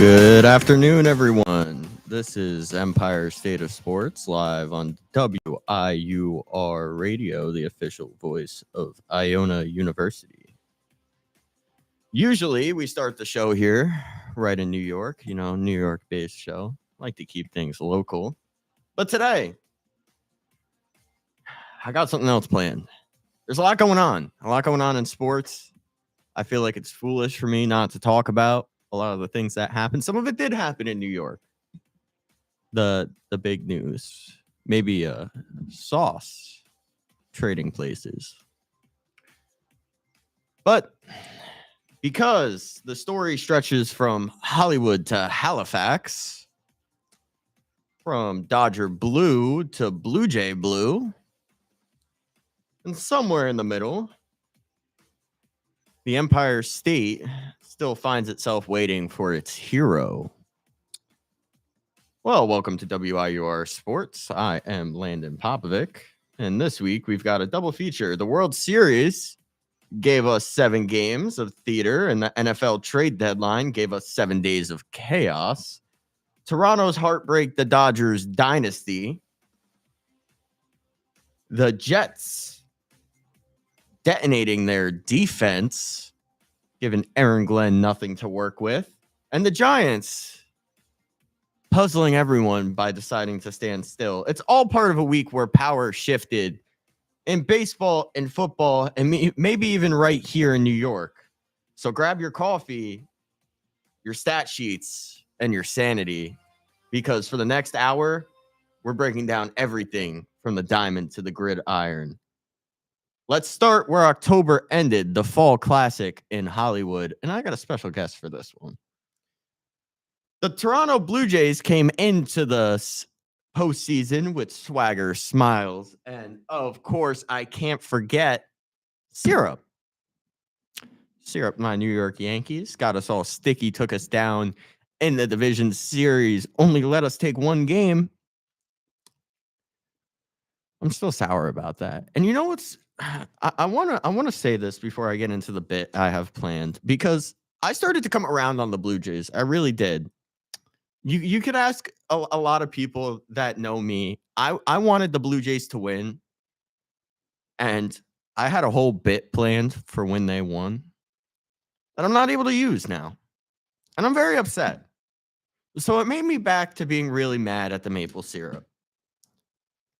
Good afternoon, everyone. This is Empire State of Sports live on WIUR Radio, the official voice of Iona University. Usually, we start the show here right in New York, New York based show. I like to keep things local. But today, I got something else planned. There's a lot going on in sports. I feel like it's foolish for me not to talk about a lot of the things that happened. Some of it did happen in New York. The big news, maybe sauce trading places. But because the story stretches from Hollywood to Halifax, from Dodger blue to Blue Jay blue, and somewhere in the middle, the Empire State still finds itself waiting for its hero. Well, welcome to WIUR Sports. I am Landon Popovic, and this week we've got a double feature. The World Series gave us 7 games of theater, and the NFL trade deadline gave us 7 days of chaos. Toronto's heartbreak, the Dodgers dynasty. The Jets detonating their defense, giving Aaron Glenn nothing to work with. And the Giants puzzling everyone by deciding to stand still. It's all part of a week where power shifted in baseball and football and maybe even right here in New York. So grab your coffee, your stat sheets, and your sanity, because for the next hour, we're breaking down everything from the diamond to the gridiron. Let's start where October ended, the Fall Classic in Hollywood. And I got a special guest for this one. The Toronto Blue Jays came into the postseason with swagger, smiles, and of course, I can't forget syrup. Syrup, my New York Yankees, got us all sticky, took us down in the division series, only let us take 1 game. I'm still sour about that. And you know what's I want to say this before I get into the bit I have planned, because I started to come around on the Blue Jays. I really did. You could ask a lot of people that know me. I wanted the Blue Jays to win, and I had a whole bit planned for when they won that I'm not able to use now, and I'm very upset. So it made me back to being really mad at the maple syrup.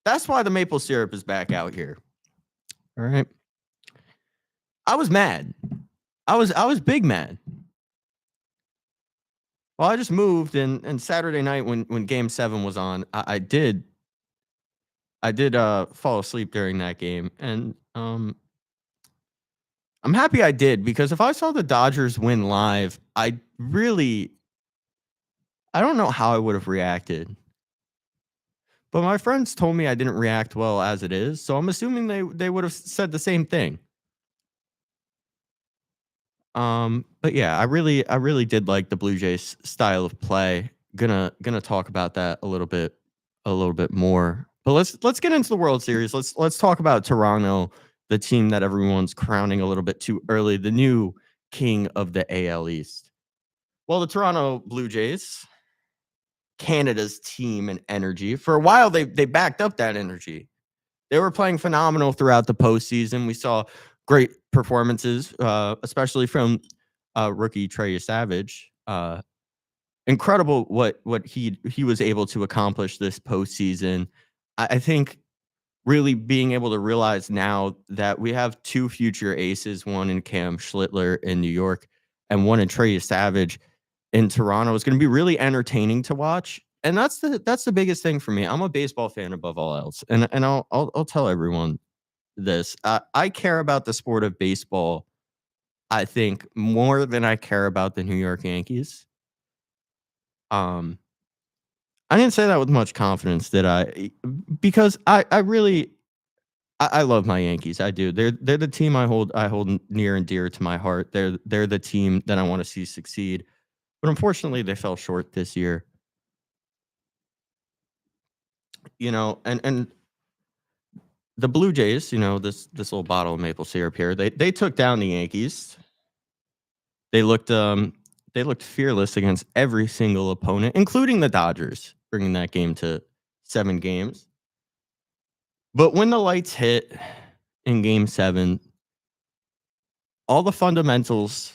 That's why the maple syrup is back out here. All right. I was mad. I was big mad. Well, I just moved, and Saturday night when Game 7 was on, I did fall asleep during that game, and I'm happy I did, because if I saw the Dodgers win live, I don't know how I would have reacted. But my friends told me I didn't react well as it is, so I'm assuming they would have said the same thing. But yeah, I really did like the Blue Jays style of play. Gonna talk about that a little bit more. But let's get into the World Series. Let's talk about Toronto, the team that everyone's crowning a little bit too early, the new king of the AL East. Well, the Toronto Blue Jays, Canada's team and energy. For a while, they backed up that energy. They were playing phenomenal throughout the postseason. We saw great performances, especially from rookie Trey Savage. Incredible what he was able to accomplish this postseason. I think really being able to realize now that we have 2 future aces, one in Cam Schlittler in New York and one in Trey Savage in Toronto, is going to be really entertaining to watch. And that's the biggest thing for me. I'm a baseball fan above all else, and I'll tell everyone this. I care about the sport of baseball, I think, more than I care about the New York Yankees. I didn't say that with much confidence, did I? Because I really love my Yankees. I do. They're the team I hold near and dear to my heart. They're the team that I want to see succeed. But unfortunately, they fell short this year. And the Blue Jays, this little bottle of maple syrup here, they took down the Yankees. They looked They looked fearless against every single opponent, including the Dodgers, bringing that game to 7 games. But when the lights hit in game 7, all the fundamentals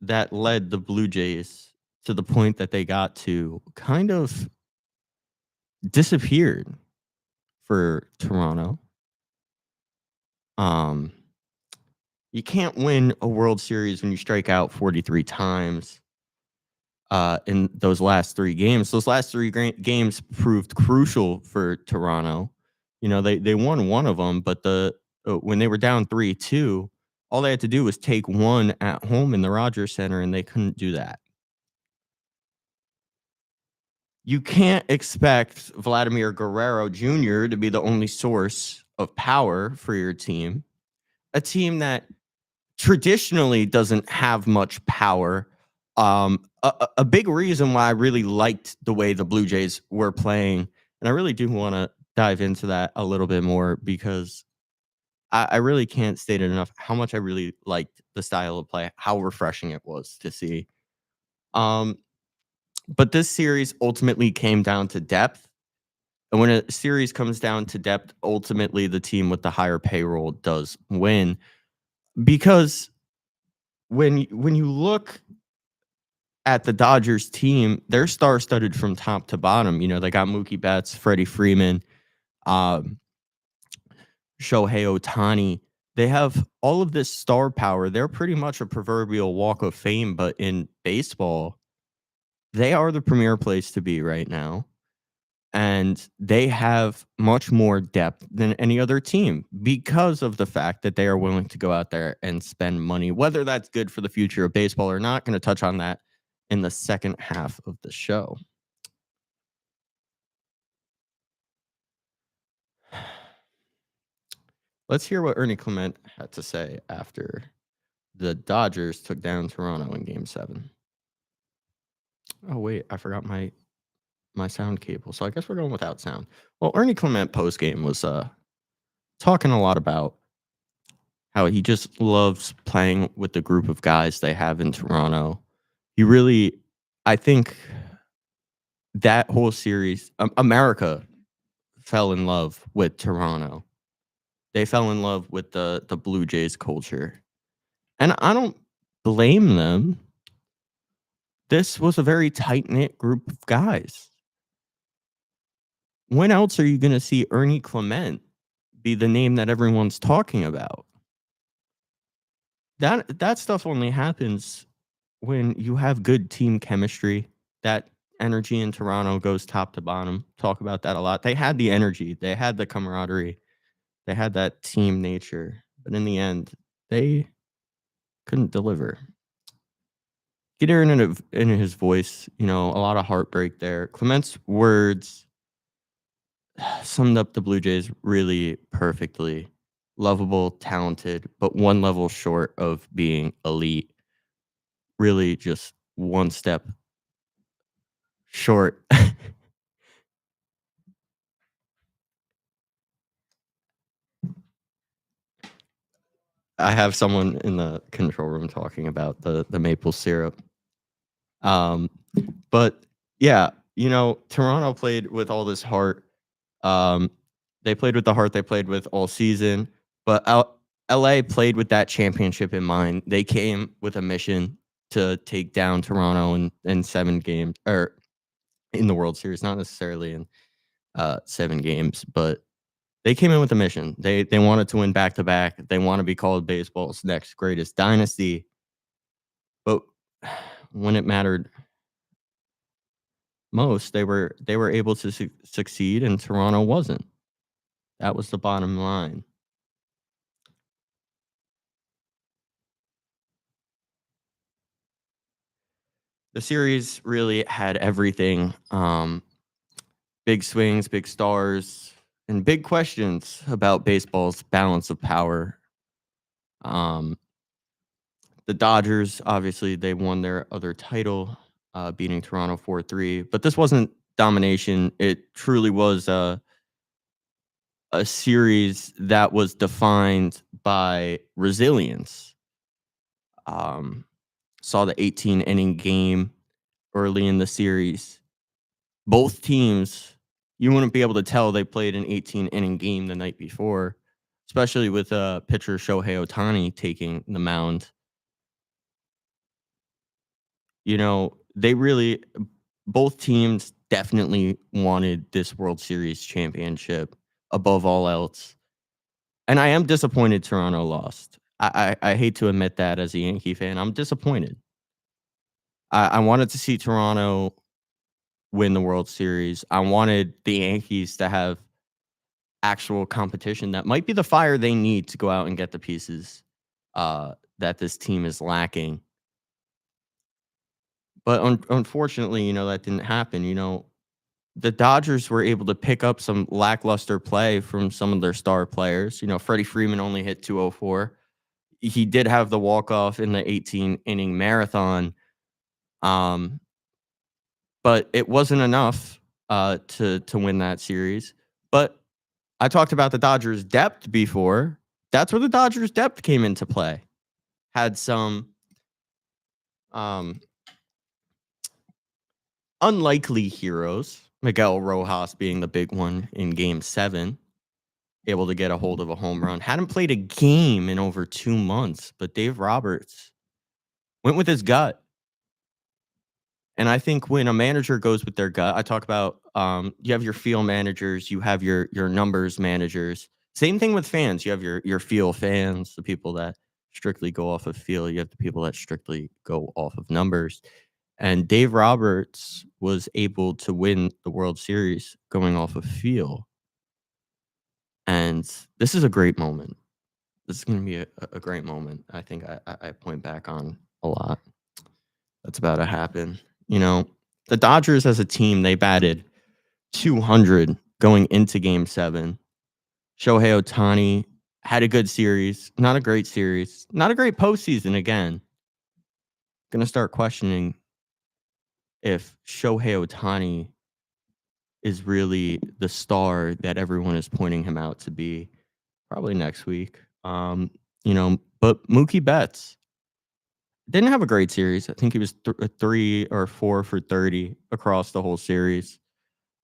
that led the Blue Jays to the point that they got to kind of disappeared for Toronto. Um, you can't win a World Series when you strike out 43 times in those last 3 games. Those last 3 games proved crucial for Toronto. You know, they won one of them, but when they were down 3-2, all they had to do was take one at home in the Rogers Center, and they couldn't do that. You can't expect Vladimir Guerrero Jr. to be the only source of power for your team, a team that traditionally doesn't have much power. A big reason why I really liked the way the Blue Jays were playing, and I really do want to dive into that a little bit more because I really can't state it enough how much I really liked the style of play, how refreshing it was to see. Um, but this series ultimately came down to depth. And when a series comes down to depth, ultimately the team with the higher payroll does win. Because when you look at the Dodgers team, they're star-studded from top to bottom. You know, they got Mookie Betts, Freddie Freeman, um, Shohei Ohtani. They have all of this star power. They're pretty much a proverbial walk of fame, but in baseball, they are the premier place to be right now. And they have much more depth than any other team because of the fact that they are willing to go out there and spend money, whether that's good for the future of baseball or not. Going to touch on that in the second half of the show. Let's hear what Ernie Clement had to say after the Dodgers took down Toronto in Game 7. Oh wait, I forgot my sound cable, so I guess we're going without sound. Well, Ernie Clement post game was talking a lot about how he just loves playing with the group of guys they have in Toronto. He really, I think that whole series, America fell in love with Toronto. They fell in love with the Blue Jays culture. And I don't blame them. This was a very tight-knit group of guys. When else are you going to see Ernie Clement be the name that everyone's talking about? That stuff only happens when you have good team chemistry. That energy in Toronto goes top to bottom. Talk about that a lot. They had the energy, they had the camaraderie, they had that team nature, but in the end, they couldn't deliver. Get in his voice, you know, a lot of heartbreak there. Clement's words summed up the Blue Jays really perfectly. Lovable, talented, but one level short of being elite. Really just one step short. I have someone in the control room talking about the maple syrup. Um, but yeah, you know, Toronto played with all this heart. Um, they played with the heart they played with all season, but LA played with that championship in mind. They came with a mission to take down Toronto in 7 games or in the World Series, not necessarily in 7 games, but they came in with a mission. They wanted to win back to back. They want to be called baseball's next greatest dynasty. But when it mattered most, they were able to succeed, and Toronto wasn't. That was the bottom line. The series really had everything. Big swings, big stars, and big questions about baseball's balance of power. Um, the Dodgers, obviously, they won their other title, beating Toronto 4-3. But this wasn't domination. It truly was a series that was defined by resilience. Um, saw the 18 inning game early in the series. Both teams, you wouldn't be able to tell they played an 18 inning game the night before, especially with pitcher Shohei Ohtani taking the mound. You know, they really, both teams definitely wanted this World Series championship above all else. And I am disappointed Toronto lost. I hate to admit that as a Yankee fan. I'm disappointed. I wanted to see Toronto win the World Series. I wanted the Yankees to have actual competition that might be the fire they need to go out and get the pieces that this team is lacking. But unfortunately, that didn't happen. The Dodgers were able to pick up some lackluster play from some of their star players. Freddie Freeman only hit 204. He did have the walk-off in the 18 inning marathon. Um, but it wasn't enough to win that series. But I talked about the Dodgers' depth before. That's where the Dodgers' depth came into play. Had some um, unlikely heroes, Miguel Rojas being the big one in Game 7, able to get a hold of a home run. Hadn't played a game in over 2 months, but Dave Roberts went with his gut. And I think when a manager goes with their gut, I talk about you have your feel managers, you have your numbers managers. Same thing with fans. You have your feel fans, the people that strictly go off of feel. You have the people that strictly go off of numbers. And Dave Roberts was able to win the World Series going off of feel. And this is a great moment. This is going to be a great moment. I think I point back on a lot. That's about to happen. The Dodgers as a team, they batted 200 going into Game 7. Shohei Ohtani had a good series, not a great series, not a great postseason again. Going to start questioning if Shohei Ohtani is really the star that everyone is pointing him out to be. Probably next week. But Mookie Betts didn't have a great series. I think he was 3 or 4 for 30 across the whole series.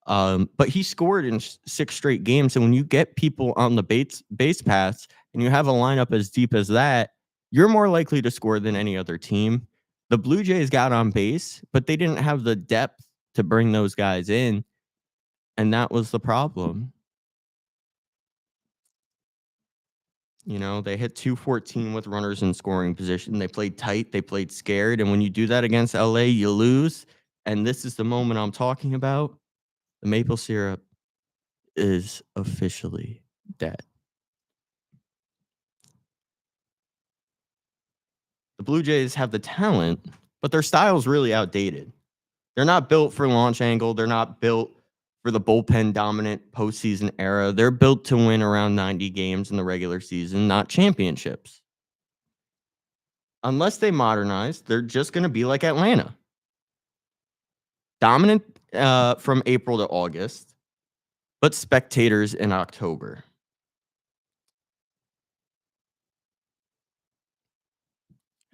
But he scored in 6 straight games. And when you get people on the base paths and you have a lineup as deep as that, you're more likely to score than any other team. The Blue Jays got on base, but they didn't have the depth to bring those guys in. And that was the problem. They hit 214 with runners in scoring position. They played tight. They played scared. And when you do that against LA, you lose. And this is the moment I'm talking about. The maple syrup is officially dead. The Blue Jays have the talent, but their style is really outdated. They're not built for launch angle. They're not built for the bullpen dominant postseason era. They're built to win around 90 games in the regular season, not championships. Unless they modernize, they're just going to be like Atlanta. Dominant from April to August, but spectators in October.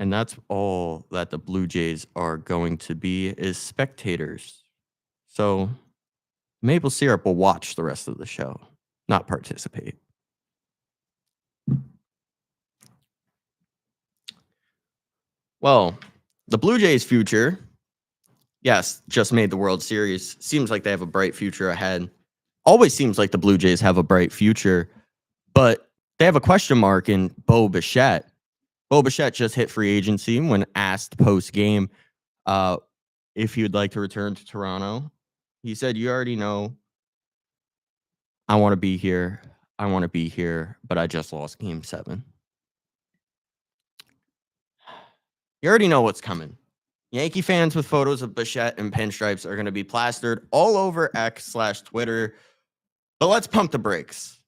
And that's all that the Blue Jays are going to be is spectators. So maple syrup will watch the rest of the show, not participate. Well, the Blue Jays' future, yes, just made the World Series. Seems like they have a bright future ahead. Always seems like the Blue Jays have a bright future, but they have a question mark in Bo Bichette. Bo Bichette just hit free agency when asked post-game if he would like to return to Toronto. He said, "You already know I want to be here. I want to be here, but I just lost Game 7. You already know what's coming. Yankee fans with photos of Bichette and pinstripes are going to be plastered all over X/Twitter. But let's pump the brakes.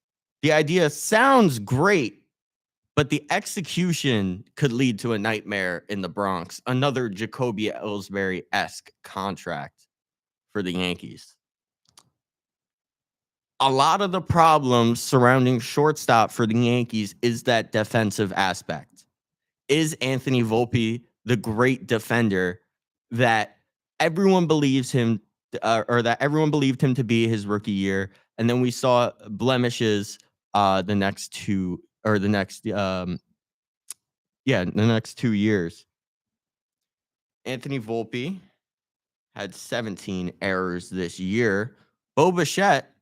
The idea sounds great, but the execution could lead to a nightmare in the Bronx. Another Jacoby Ellsbury-esque contract for the Yankees. A lot of the problems surrounding shortstop for the Yankees is that defensive aspect. Is Anthony Volpe the great defender that everyone believes him or that everyone believed him to be his rookie year, and then we saw blemishes the next two or the next the next 2 years. Anthony Volpe had 17 errors this year. Bo Bichette,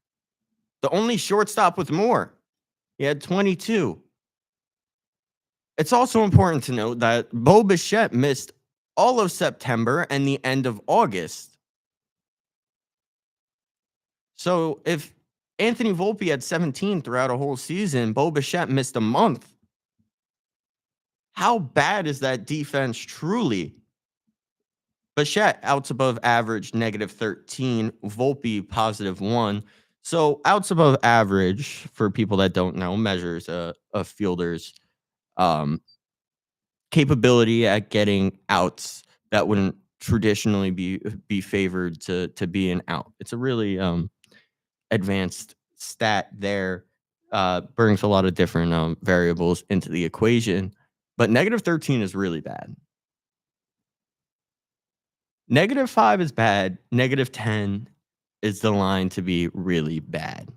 the only shortstop with more, he had 22. It's also important to note that Bo Bichette missed all of September and the end of August. So if Anthony Volpe had 17 throughout a whole season, Bo Bichette missed a month. How bad is that defense truly? Bichette outs above average, -13. Volpe, +1. So outs above average, for people that don't know, measures a fielder's um, capability at getting outs that wouldn't traditionally be favored to be an out. It's a really advanced stat there. Brings a lot of different variables into the equation, but -13 is really bad. -5 is bad. -10 is the line to be really bad.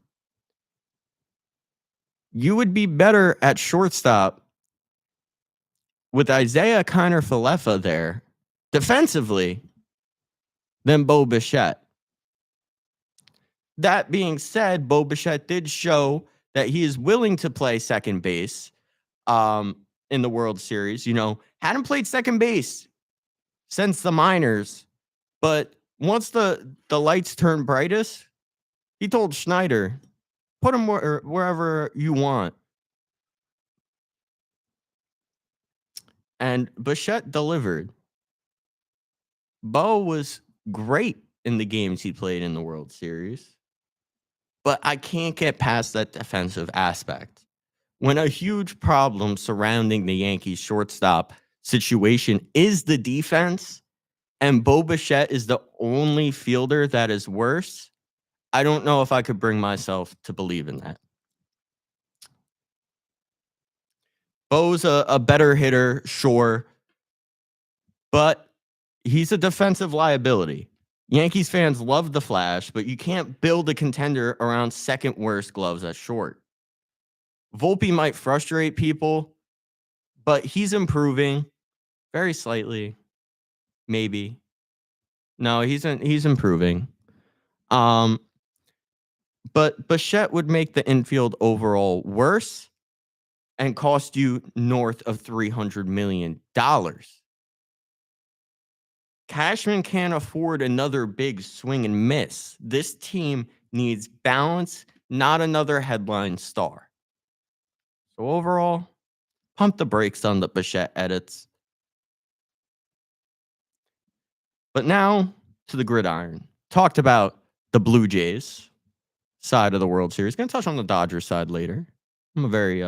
You would be better at shortstop with Isaiah Kiner Falefa there defensively than Bo Bichette. That being said, Bo Bichette did show that he is willing to play second base in the World Series. You know, hadn't played second base since the minors, but once the lights turned brightest, he told Schneider, put him wherever you want. And Bichette delivered. Bo was great in the games he played in the World Series, but I can't get past that defensive aspect. When a huge problem surrounding the Yankees shortstop situation is the defense, and Bo Bichette is the only fielder that is worse, I don't know if I could bring myself to believe in that. Bo's a better hitter, sure, but he's a defensive liability. Yankees fans love the flash, but you can't build a contender around second worst gloves at short. Volpe might frustrate people, but he's improving very slightly, maybe. No, he's improving. But Bichette would make the infield overall worse and cost you north of $300 million. Cashman can't afford another big swing and miss. This team needs balance, not another headline star. So overall, pump the brakes on the Bichette edits. But now to the gridiron. Talked about the Blue Jays side of the World Series. Going to touch on the Dodgers side later. I'm a very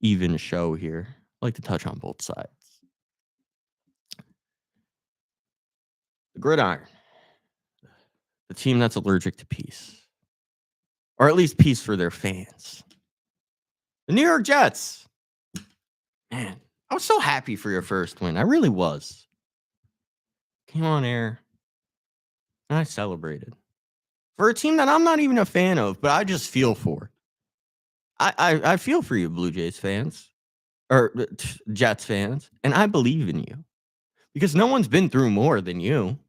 even show here. I like to touch on both sides. The gridiron. The team that's allergic to peace. Or at least peace for their fans. The New York Jets. Man, I was so happy for your first win. I really was. Came on air. And I celebrated. For a team that I'm not even a fan of, but I just feel for. I feel for you, Blue Jays fans. Or Jets fans. And I believe in you. Because no one's been through more than you.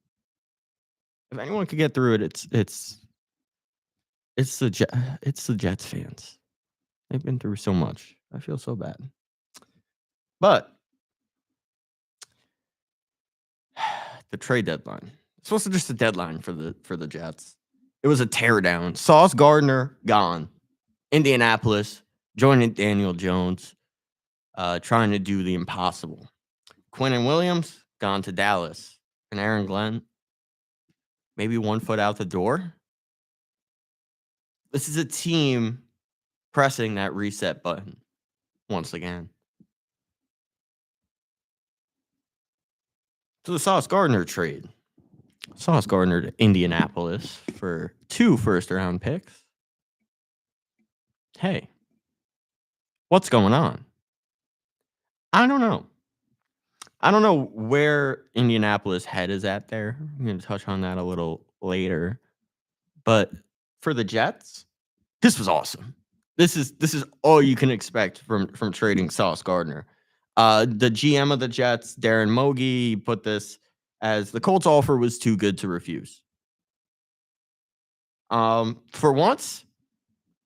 If anyone could get through it, it's the Jets fans. They've been through so much. I feel so bad. But the trade deadline. It's supposed to just a deadline for the Jets. It was a teardown. Sauce Gardner gone. Indianapolis joining Daniel Jones, trying to do the impossible. Quinnen Williams gone to Dallas, and Aaron Glenn maybe 1 foot out the door. This is a team pressing that reset button once again. So the Sauce Gardner trade. Sauce Gardner to Indianapolis for 2 first-round picks. Hey, what's going on? I don't know. I don't know where Indianapolis' head is at there. I'm gonna touch on that a little later. But for the Jets, this was awesome. This is all you can expect from trading Sauce Gardner. The GM of the Jets, Darren Mogi, put this as the Colts offer was too good to refuse. For once,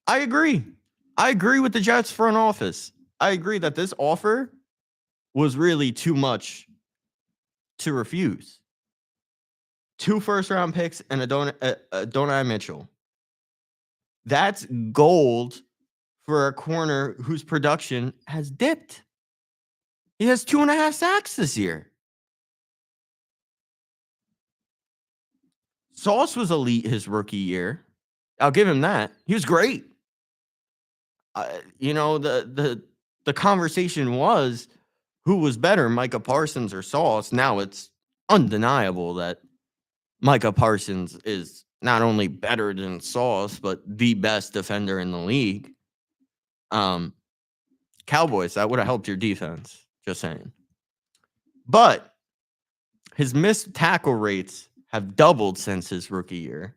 I agree. I agree with the Jets front office. I agree that this offer was really too much to refuse. 2 first-round picks and Adonai Mitchell. That's gold for a corner whose production has dipped. He has 2.5 sacks this year. Sauce was elite his rookie year. I'll give him that. He was great. The conversation was who was better, Micah Parsons or Sauce. Now it's undeniable that Micah Parsons is not only better than Sauce, but the best defender in the league. Cowboys, that would have helped your defense. Just saying. But his missed tackle rates have doubled since his rookie year,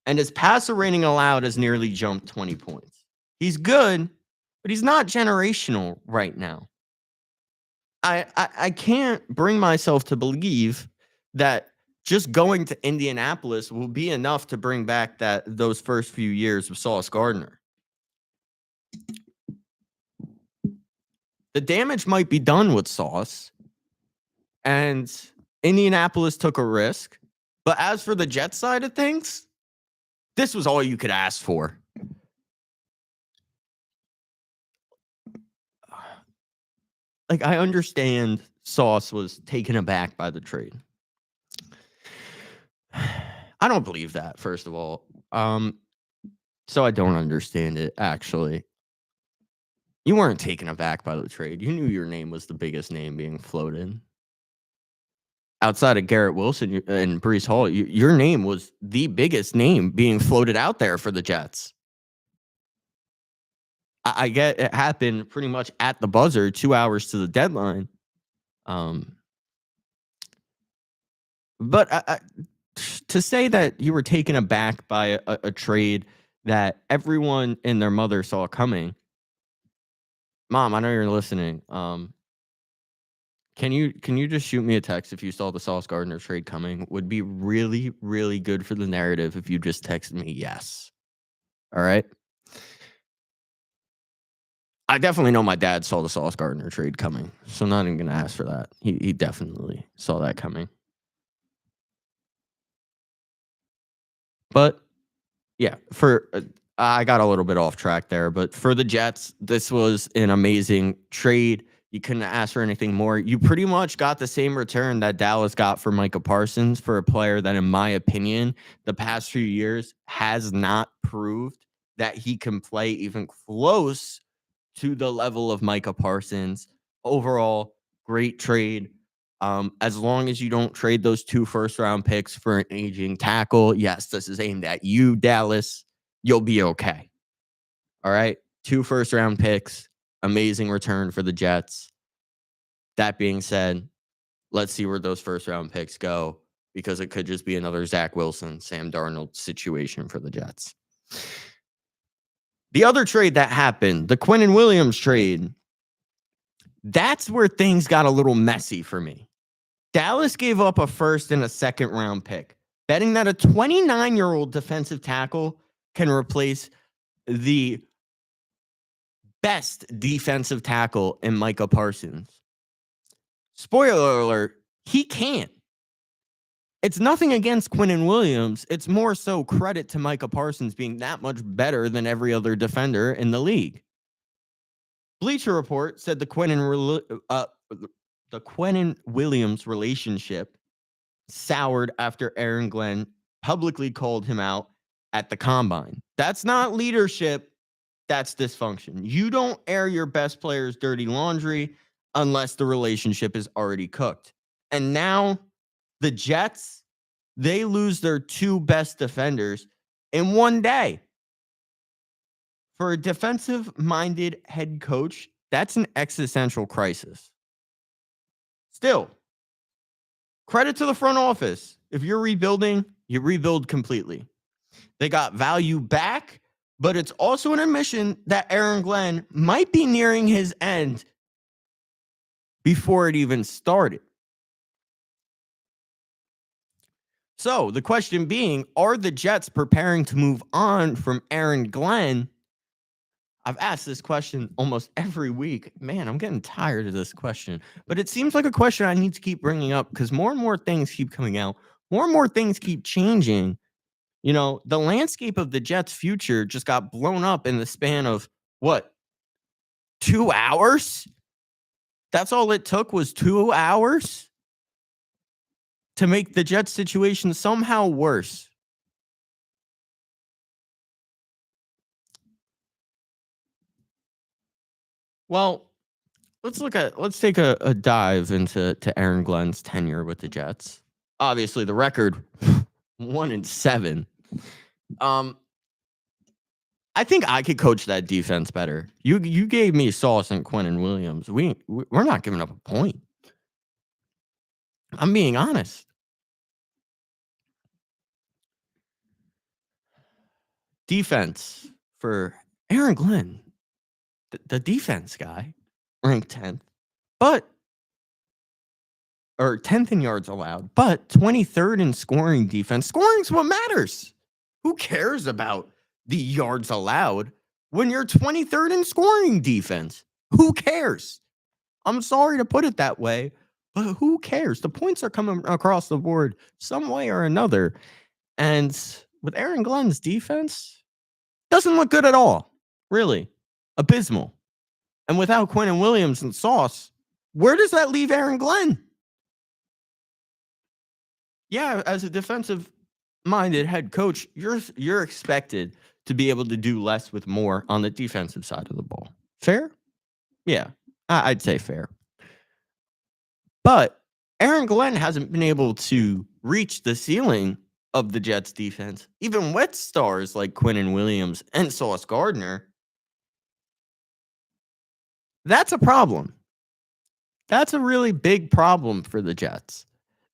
and his passer rating allowed has nearly jumped 20 points. He's good, but he's not generational right now. I can't bring myself to believe that just going to Indianapolis will be enough to bring back those first few years of Sauce Gardner. The damage might be done with Sauce, and Indianapolis took a risk. But as for the Jets side of things, this was all you could ask for. Like, I understand Sauce was taken aback by the trade. I don't believe that, first of all. So I don't understand it, actually. You weren't taken aback by the trade. You knew your name was the biggest name being floated. Outside of Garrett Wilson and Breece Hall, your name was the biggest name being floated out there for the Jets. I get it happened pretty much at the buzzer, 2 hours to the deadline. But to say that you were taken aback by a trade that everyone and their mother saw coming, Mom, I know you're listening. Can you just shoot me a text if you saw the Sauce Gardner trade coming? Would be really, really good for the narrative if you just texted me yes. All right. I definitely know my dad saw the Sauce Gardner trade coming, so I'm not even gonna ask for that. He definitely saw that coming. But yeah, I got a little bit off track there, but for the Jets, this was an amazing trade. You couldn't ask for anything more. You pretty much got the same return that Dallas got for Micah Parsons, for a player that, in my opinion, the past few years has not proved that he can play even close to the level of Micah Parsons. Overall, great trade. As long as you don't trade those 2 first-round picks for an aging tackle, yes, this is aimed at you, Dallas. You'll be okay. All right? 2 first-round picks, amazing return for the Jets. That being said, let's see where those first-round picks go, because it could just be another Zach Wilson, Sam Darnold situation for the Jets. The other trade that happened, the Quinnen Williams trade, that's where things got a little messy for me. Dallas gave up a first and a second-round pick, betting that a 29-year-old defensive tackle can replace the best defensive tackle in Micah Parsons. Spoiler alert, he can't. It's nothing against Quinnen Williams. It's more so credit to Micah Parsons being that much better than every other defender in the league. Bleacher Report said the Quinnen Williams relationship soured after Aaron Glenn publicly called him out at the combine. That's not leadership. That's dysfunction. You don't air your best player's dirty laundry unless the relationship is already cooked. And now the Jets, they lose their 2 best defenders in one day. For a defensive-minded head coach, that's an existential crisis. It's Still, credit to the front office. If you're rebuilding, you rebuild completely. They got value back, but it's also an admission that Aaron Glenn might be nearing his end before it even started. So the question being, are the Jets preparing to move on from Aaron Glenn? I've asked this question almost every week. Man, I'm getting tired of this question, but it seems like a question I need to keep bringing up because more and more things keep coming out. More and more things keep changing. You know, the landscape of the Jets' future just got blown up in the span of what, 2 hours? That's all it took was 2 hours to make the Jets situation somehow worse. Well, let's take a dive into Aaron Glenn's tenure with the Jets. Obviously, the record 1-7. I think I could coach that defense better. You gave me Sauce and Quentin Williams. We're not giving up a point. I'm being honest. Defense for Aaron Glenn, the defense guy, ranked 10th, but or 10th in yards allowed, but 23rd in scoring defense. Scoring's what matters. Who cares about the yards allowed when you're 23rd in scoring defense? Who cares? I'm sorry to put it that way, but who cares? The points are coming across the board some way or another. And with Aaron Glenn's defense, doesn't look good at all. Really. Abysmal. And without Quentin Williams and Sauce, where does that leave Aaron Glenn? Yeah, as a defensive-minded head coach, you're expected to be able to do less with more on the defensive side of the ball. Fair? Yeah, I'd say fair. But Aaron Glenn hasn't been able to reach the ceiling of the Jets defense, even with stars like Quentin Williams and Sauce Gardner. That's a problem. That's a really big problem for the Jets.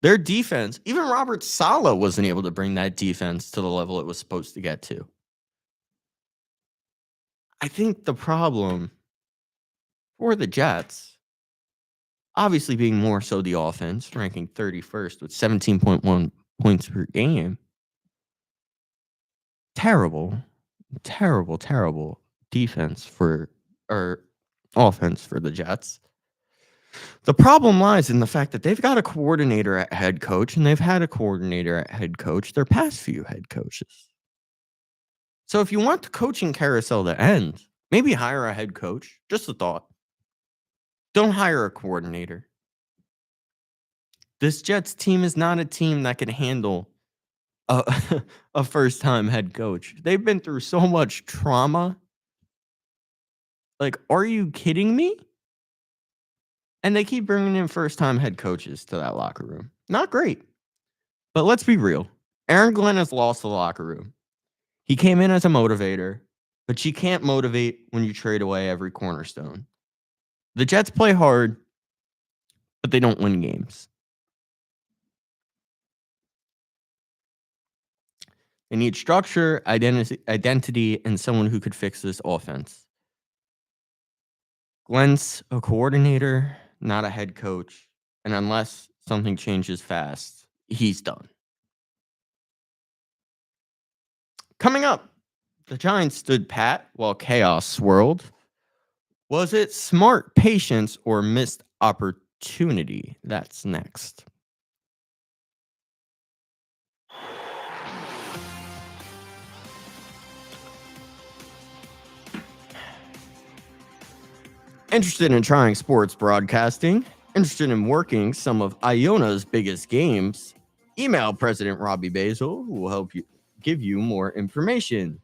Their defense, even Robert Saleh wasn't able to bring that defense to the level it was supposed to get to. I think the problem for the Jets, obviously being more so the offense, ranking 31st with 17.1 points per game. Terrible defense or offense for the Jets. The problem lies in the fact that they've got a coordinator at head coach, and they've had a coordinator at head coach their past few head coaches. So if you want the coaching carousel to end, maybe hire a head coach. Just a thought. Don't hire a coordinator. This Jets team is not a team that can handle a first-time head coach. They've been through so much trauma. Like, are you kidding me? And they keep bringing in first-time head coaches to that locker room. Not great. But let's be real. Aaron Glenn has lost the locker room. He came in as a motivator, but you can't motivate when you trade away every cornerstone. The Jets play hard, but they don't win games. They need structure, identity, and someone who could fix this offense. Glenn's a coordinator, not a head coach. And unless something changes fast, he's done. Coming up, the Giants stood pat while chaos swirled. Was it smart patience or missed opportunity? That's next. Interested in trying sports broadcasting? Interested in working some of Iona's biggest games? Email President Robbie Basil, who will help you give you more information.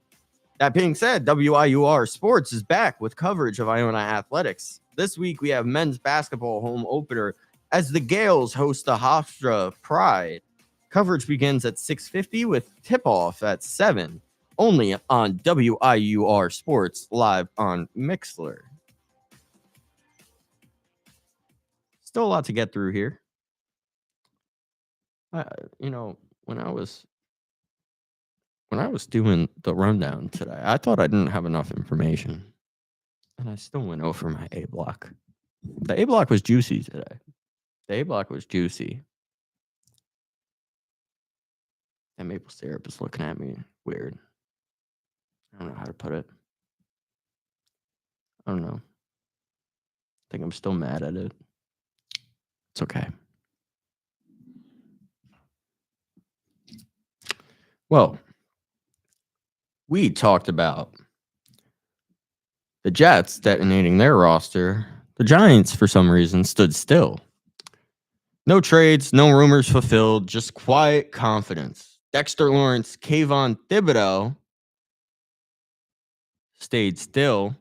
That being said, WIUR Sports is back with coverage of Iona athletics. This week we have men's basketball home opener as the Gales host the Hofstra Pride. Coverage begins at 6:50 with tip-off at 7, only on WIUR Sports live on Mixlr. Still a lot to get through here. I, you know, when I was when I was doing the rundown today, I thought I didn't have enough information, and I still went over my A block. The A block was juicy today. The A block was juicy. That maple syrup is looking at me weird. I don't know how to put it. I don't know. I think I'm still mad at it. It's okay. Well, we talked about the Jets detonating their roster. The Giants, for some reason, stood still. No trades, no rumors fulfilled, just quiet confidence. Dexter Lawrence, Kayvon Thibodeau stayed still.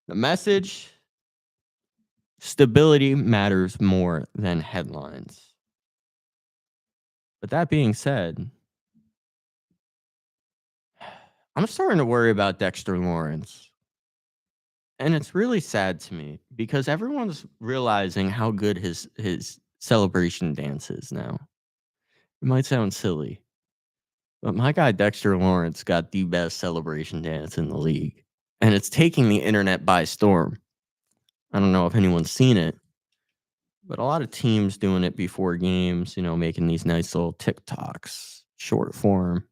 The message: stability matters more than headlines. But that being said, I'm starting to worry about Dexter Lawrence. And it's really sad to me because everyone's realizing how good his celebration dance is now. It might sound silly, but my guy Dexter Lawrence got the best celebration dance in the league. And it's taking the internet by storm. I don't know if anyone's seen it, but a lot of teams doing it before games, making these nice little TikToks, short form.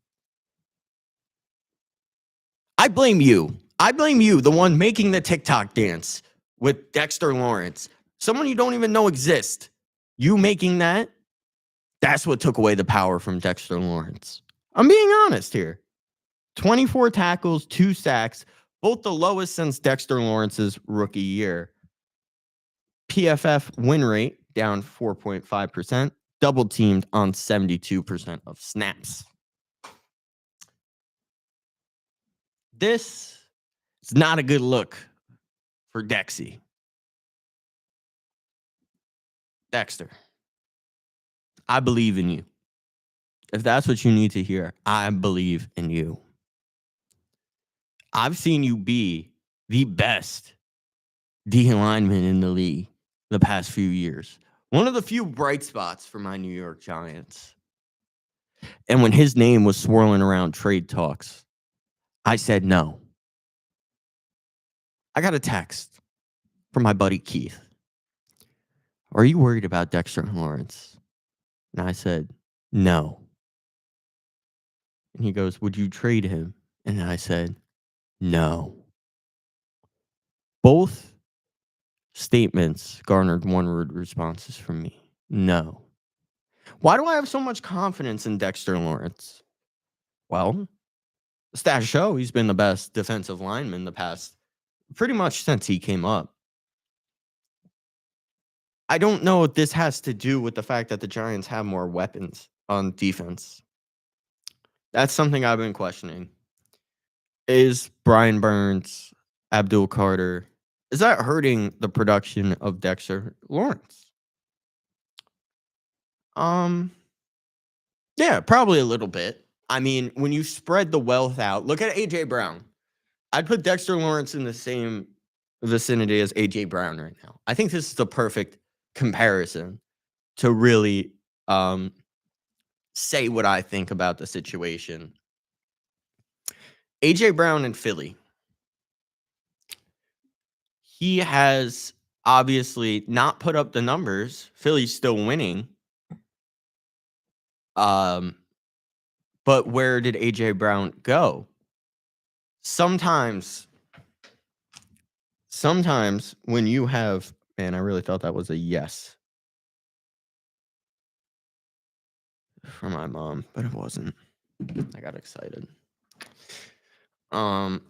I blame you. I blame you, the one making the TikTok dance with Dexter Lawrence. Someone you don't even know exists. You making that's what took away the power from Dexter Lawrence. I'm being honest here. 24 tackles, 2 sacks, both the lowest since Dexter Lawrence's rookie year. PFF win rate down 4.5%, double teamed on 72% of snaps. This is not a good look for Dexy. Dexter, I believe in you. If that's what you need to hear, I believe in you. I've seen you be the best D lineman in the league the past few years. One of the few bright spots for my New York Giants. And when his name was swirling around trade talks, I said no. I got a text from my buddy Keith. Are you worried about Dexter Lawrence? And I said, no. And he goes, would you trade him? And I said, no. Both statements garnered one-word responses from me. No. Why do I have so much confidence in Dexter Lawrence? Well, the stats show he's been the best defensive lineman the past pretty much since he came up. I don't know if this has to do with the fact that the Giants have more weapons on defense. That's something I've been questioning. Is Brian Burns, Abdul Carter, is that hurting the production of Dexter Lawrence? Yeah, probably a little bit. I mean, when you spread the wealth out, look at AJ Brown. I'd put Dexter Lawrence in the same vicinity as AJ Brown right now. I think this is the perfect comparison to really say what I think about the situation. AJ Brown in Philly. He has obviously not put up the numbers. Philly's still winning. But where did AJ Brown go? Sometimes when you have, man, I really thought that was a yes from my mom, but it wasn't. I got excited. What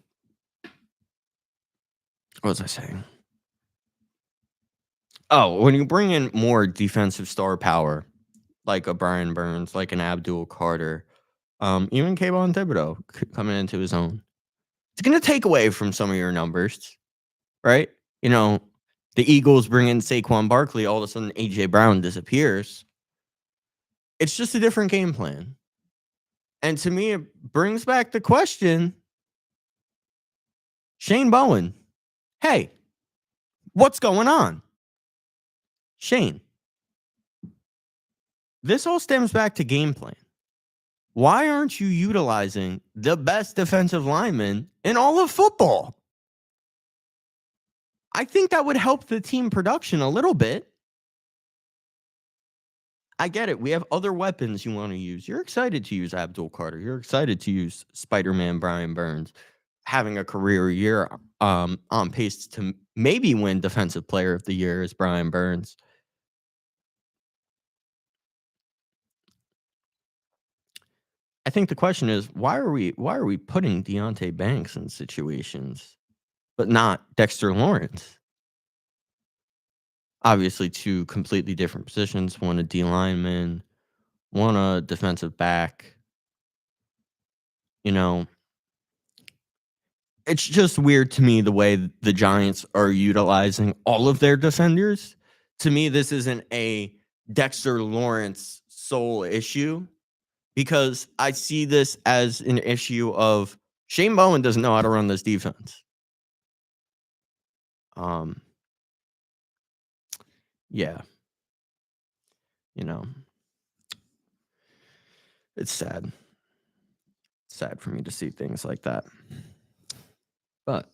was I saying? Oh, when you bring in more defensive star power, like a Brian Burns, like an Abdul Carter, even Kayvon Thibodeau coming into his own, it's going to take away from some of your numbers, right? The Eagles bring in Saquon Barkley, all of a sudden AJ Brown disappears. It's just a different game plan. And to me, it brings back the question, Shane Bowen, hey, what's going on? Shane, this all stems back to game plan. Why aren't you utilizing the best defensive lineman in all of football? I think that would help the team production a little bit. I get it. We have other weapons you want to use. You're excited to use Abdul Carter. You're excited to use Spider-Man Brian Burns having a career year, on pace to maybe win Defensive Player of the Year as Brian Burns. I think the question is why are we putting Deontay Banks in situations, but not Dexter Lawrence? Obviously, two completely different positions. One a D lineman, one a defensive back. You know, it's just weird to me the way the Giants are utilizing all of their defenders. To me, this isn't a Dexter Lawrence sole issue because I see this as an issue of Shane Bowen doesn't know how to run this defense. Yeah, you know, it's sad. It's sad for me to see things like that. But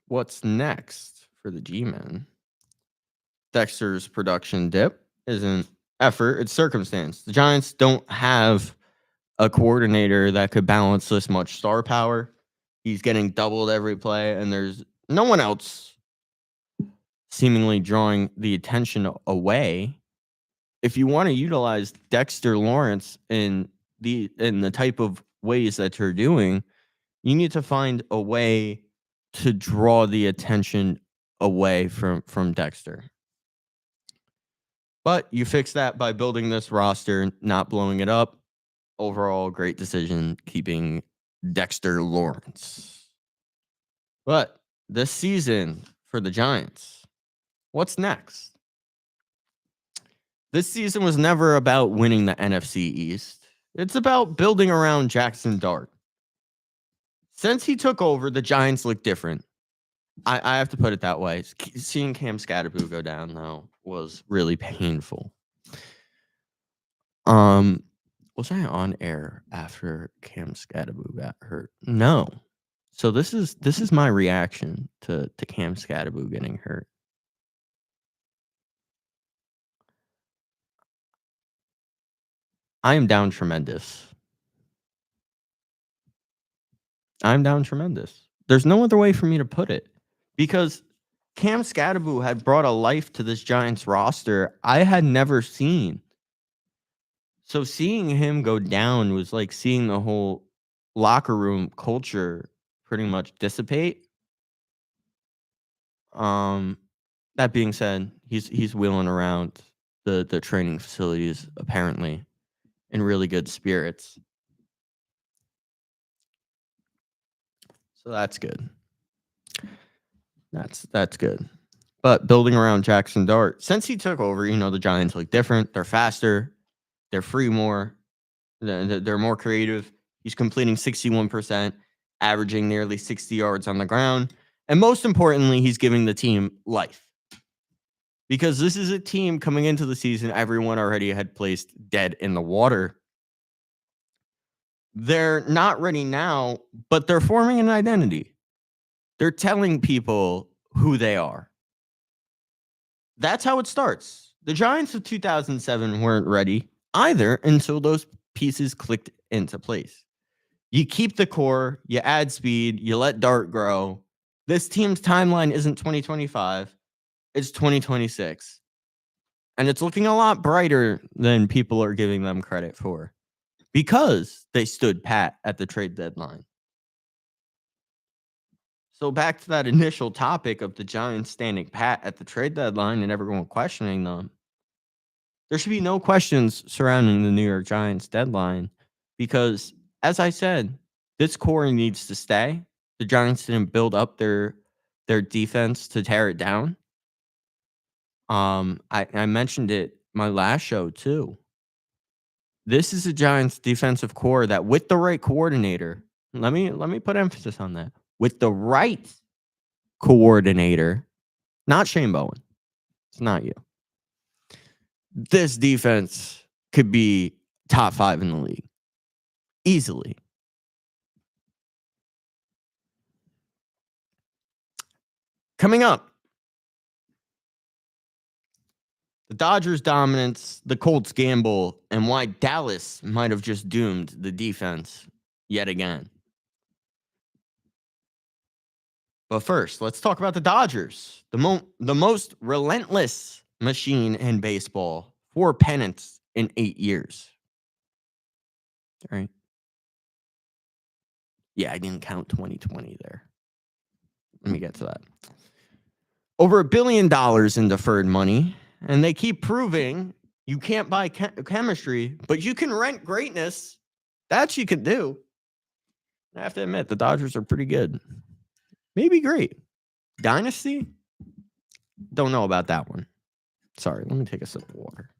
what's next for the G-Men? Dexter's production dip isn't effort, it's circumstance. The Giants don't have a coordinator that could balance this much star power. He's getting doubled every play, and there's no one else seemingly drawing the attention away. If you want to utilize Dexter Lawrence in the type of ways that you're doing, you need to find a way to draw the attention away from Dexter. But you fix that by building this roster, not blowing it up. Overall, great decision keeping Dexter Lawrence. But this season for the Giants, what's next? This season was never about winning the NFC East. It's about building around Jackson Dart. Since he took over, the Giants look different. I have to put it that way. Seeing Cam Scatterboo go down, though, was really painful. Was I on air after Cam Scatterboo got hurt? No. So this is my reaction to Cam Scatterboo getting hurt. I am down tremendous. I'm down tremendous. There's no other way for me to put it because Cam Scatterboo had brought a life to this Giants roster I had never seen. So seeing him go down was like seeing the whole locker room culture pretty much dissipate. That being said, he's wheeling around the training facilities apparently in really good spirits. So that's good. That's good. But building around Jackson Dart, since he took over, the Giants look different. They're faster. They're free more. They're more creative. He's completing 61%, averaging nearly 60 yards on the ground. And most importantly, he's giving the team life. Because this is a team coming into the season, everyone already had placed dead in the water. They're not ready now, but they're forming an identity. They're telling people who they are. That's how it starts. The Giants of 2007 weren't ready either until those pieces clicked into place. You keep the core, you add speed, you let Dart grow. This team's timeline isn't 2025, it's 2026. And it's looking a lot brighter than people are giving them credit for because they stood pat at the trade deadline. So back to that initial topic of the Giants standing pat at the trade deadline and everyone questioning them. There should be no questions surrounding the New York Giants deadline because, as I said, this core needs to stay. The Giants didn't build up their defense to tear it down. I mentioned it my last show too. This is a Giants defensive core that, with the right coordinator, let me put emphasis on that. With the right coordinator, not Shane Bowen. It's not you. This defense could be top 5 in the league easily. Coming up, the Dodgers' dominance, the Colts' gamble, and why Dallas might have just doomed the defense yet again. But first, let's talk about the Dodgers, the most relentless machine in baseball, 4 pennants in 8 years. All right. Yeah, I didn't count 2020 there. Let me get to that. Over $1 billion in deferred money, and they keep proving you can't buy chemistry, but you can rent greatness. That you can do. I have to admit, the Dodgers are pretty good. Maybe great. Dynasty? Don't know about that one. Sorry, let me take a sip of water.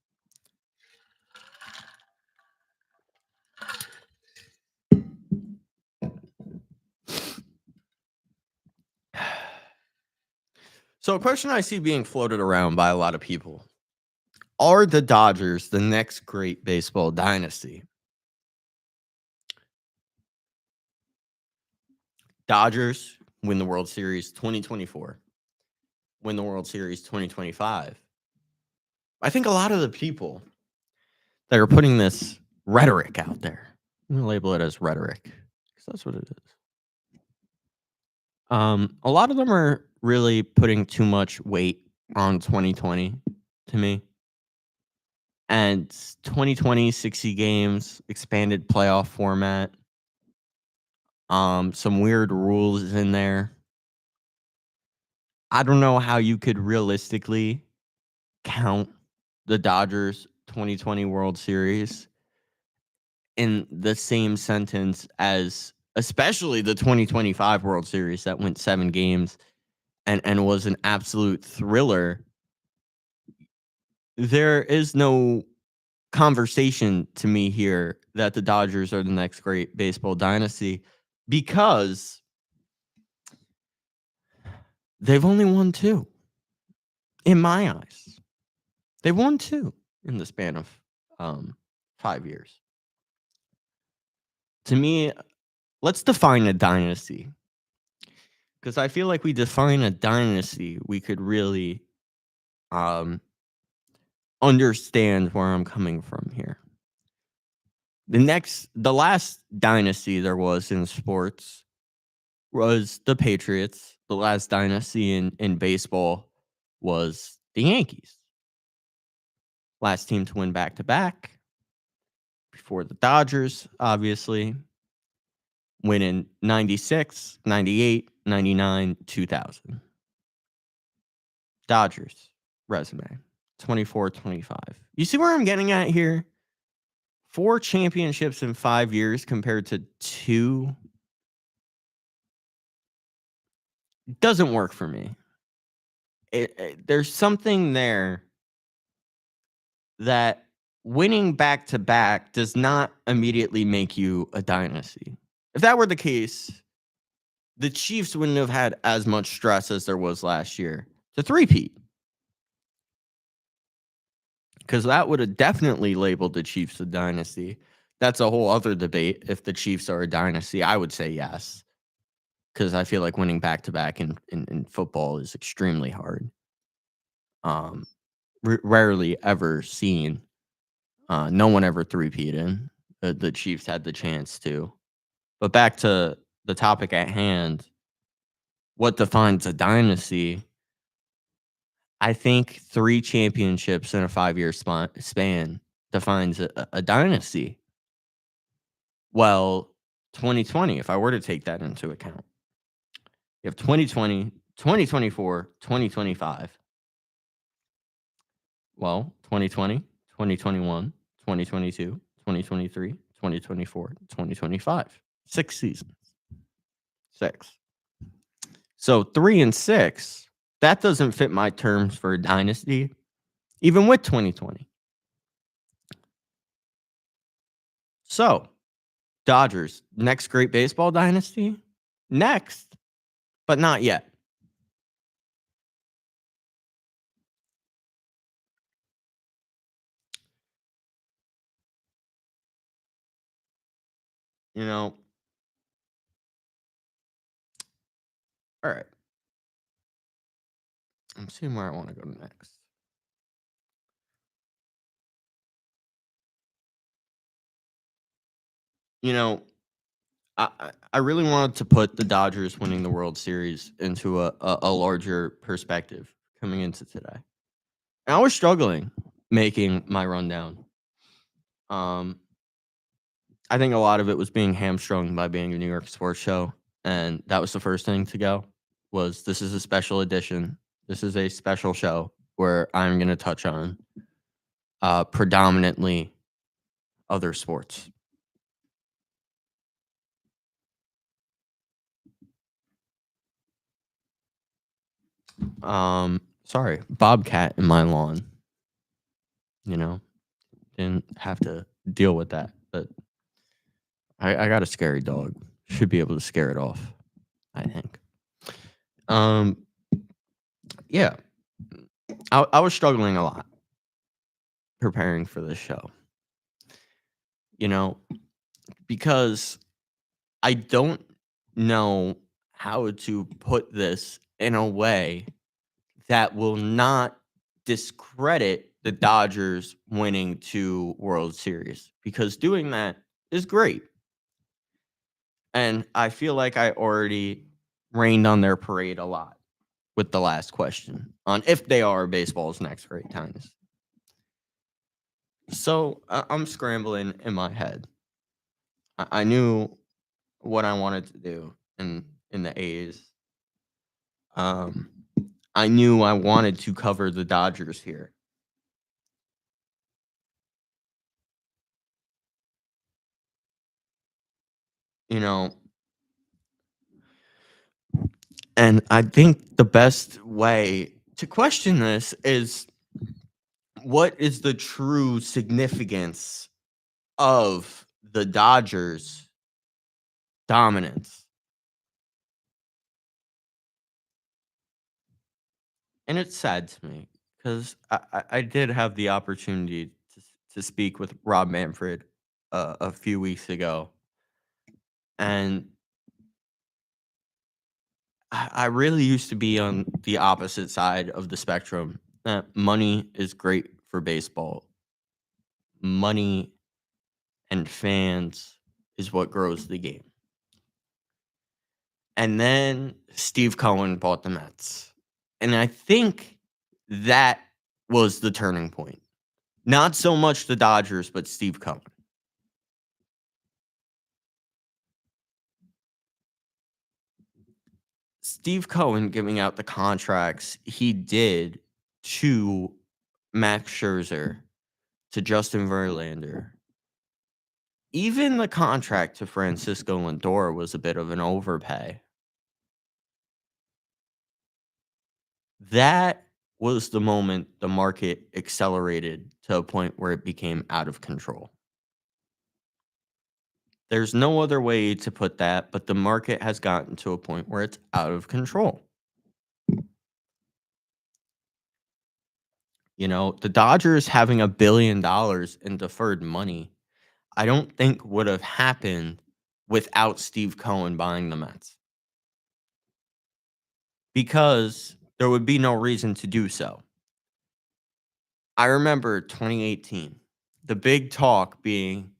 So, a question I see being floated around by a lot of people: are the Dodgers the next great baseball dynasty? Dodgers win the World Series 2024, win the World Series 2025. I think a lot of the people that are putting this rhetoric out there, I'm going to label it as rhetoric because that's what it is. A lot of them are really putting too much weight on 2020 to me. And 2020, 60 games, expanded playoff format, some weird rules in there. I don't know how you could realistically count the Dodgers 2020 World Series in the same sentence as especially the 2025 World Series that went 7 games and was an absolute thriller. There is no conversation to me here that the Dodgers are the next great baseball dynasty because they've only won 2 in my eyes. They've won 2 in the span of 5 years. To me, let's define a dynasty. Because I feel like we define a dynasty, we could really understand where I'm coming from here. The last dynasty there was in sports was the Patriots. The last dynasty in baseball was the Yankees. Last team to win back-to-back before the Dodgers, obviously. Win in 96, 98, 99, 2000. Dodgers resume, 24-25. You see where I'm getting at here? 4 championships in 5 years compared to 2 doesn't work for me. There's something there that winning back-to-back does not immediately make you a dynasty. If that were the case, the Chiefs wouldn't have had as much stress as there was last year to three-peat. Because that would have definitely labeled the Chiefs a dynasty. That's a whole other debate. If the Chiefs are a dynasty, I would say yes. Because I feel like winning back-to-back in football is extremely hard. Rarely ever seen. No one ever three-peated. The Chiefs had the chance to. But back to the topic at hand, what defines a dynasty? I think 3 championships in a 5-year span defines a dynasty. Well, 2020, if I were to take that into account, you have 2020, 2024, 2025. Well, 2020, 2021, 2022, 2023, 2024, 2025. 6 seasons. 6. So 3 and 6, that doesn't fit my terms for a dynasty, even with 2020. So, Dodgers, next great baseball dynasty? Next, but not yet. You know, all right. I'm seeing where I want to go next. You know, I really wanted to put the Dodgers winning the World Series into a larger perspective coming into today. And I was struggling making my rundown. Um, I think a lot of it was being hamstrung by being a New York sports show, and that was the first thing to go. Was this is a special edition? This is a special show where I'm going to touch on predominantly other sports. Sorry, bobcat in my lawn. You know, didn't have to deal with that, but I got a scary dog. Should be able to scare it off, I think. Um, yeah, I was struggling a lot preparing for this show, you know, because I don't know how to put this in a way that will not discredit the Dodgers winning 2 World Series, because doing that is great. And I feel like I already rained on their parade a lot with the last question on if they are baseball's next great times. So I'm scrambling in my head. I knew what I wanted to do in the A's. Um, I knew I wanted to cover the Dodgers here. You know, and I think the best way to question this is what is the true significance of the Dodgers' dominance? And it's sad to me because I did have the opportunity to speak with Rob Manfred a few weeks ago, and I really used to be on the opposite side of the spectrum. Money is great for baseball. Money and fans is what grows the game. And then Steve Cohen bought the Mets. And I think that was the turning point. Not so much the Dodgers, but Steve Cohen. Steve Cohen giving out the contracts he did to Max Scherzer, to Justin Verlander. Even the contract to Francisco Lindor was a bit of an overpay. That was the moment the market accelerated to a point where it became out of control. There's no other way to put that, but the market has gotten to a point where it's out of control. You know, the Dodgers having $1 billion in deferred money, I don't think would have happened without Steve Cohen buying the Mets, because there would be no reason to do so. I remember 2018, the big talk being,